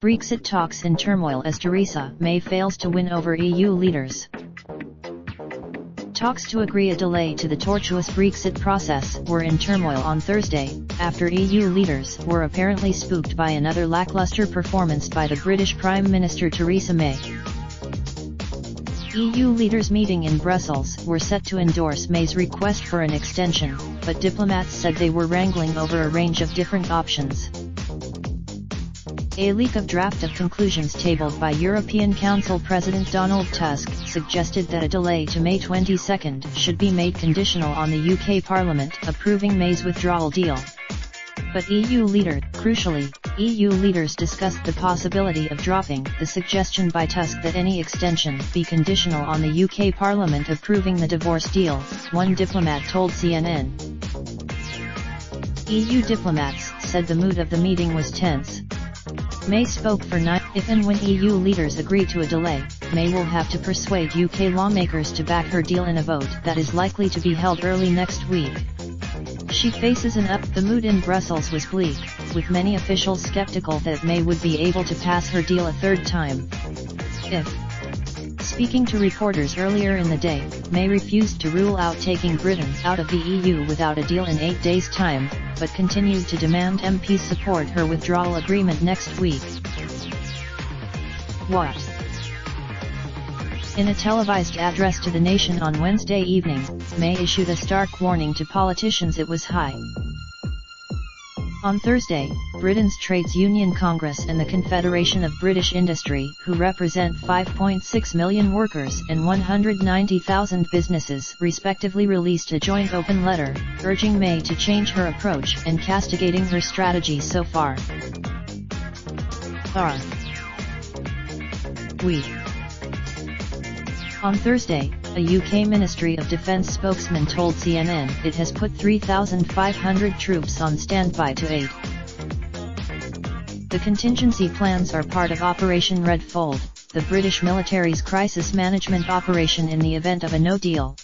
Brexit talks in turmoil as Theresa May fails to win over EU leaders. Talks to agree a delay to the tortuous Brexit process were in turmoil on Thursday, after EU leaders were apparently spooked by another lackluster performance by the British Prime Minister Theresa May. EU leaders meeting in Brussels were set to endorse May's request for an extension, but diplomats said they were wrangling over a range of different options. A leak of draft of conclusions tabled by European Council President Donald Tusk suggested that a delay to May 22 should be made conditional on the UK Parliament approving May's withdrawal deal. But EU leaders discussed the possibility of dropping the suggestion by Tusk that any extension be conditional on the UK Parliament approving the divorce deal, one diplomat told CNN. EU diplomats said the mood of the meeting was tense. May spoke for 9. If and when EU leaders agree to a delay, May will have to persuade UK lawmakers to back her deal in a vote that is likely to be held early next week. She faces the mood in Brussels was bleak, with many officials skeptical that May would be able to pass her deal a third time. Speaking to reporters earlier in the day, May refused to rule out taking Britain out of the EU without a deal in 8 days' time, but continued to demand MPs support her withdrawal agreement next week. What? In a televised address to the nation on Wednesday evening, May issued a stark warning to politicians it was high. On Thursday, Britain's Trades Union Congress and the Confederation of British Industry, who represent 5.6 million workers and 190,000 businesses, respectively released a joint open letter, urging May to change her approach and castigating her strategy so far. On Thursday, a UK Ministry of Defence spokesman told CNN it has put 3,500 troops on standby to aid. The contingency plans are part of Operation Red Fold, the British military's crisis management operation in the event of a no deal.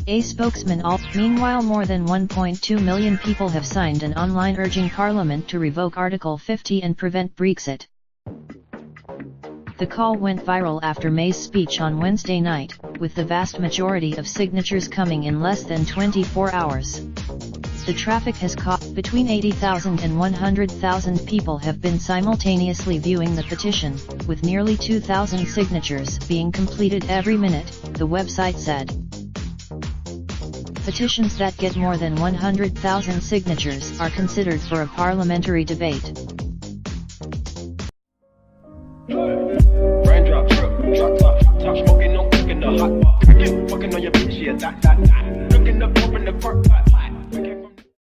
A spokesman Meanwhile, more than 1.2 million people have signed an online urging Parliament to revoke Article 50 and prevent Brexit. The call went viral after May's speech on Wednesday night, with the vast majority of signatures coming in less than 24 hours. The traffic has caught. Between 80,000 and 100,000 people have been simultaneously viewing the petition, with nearly 2,000 signatures being completed every minute, the website said. Petitions that get more than 100,000 signatures are considered for a parliamentary debate. Raindrop, drop top smoking, no cooking the hot pot. Fucking on your bitch, yeah, that. Looking up, open the park pot.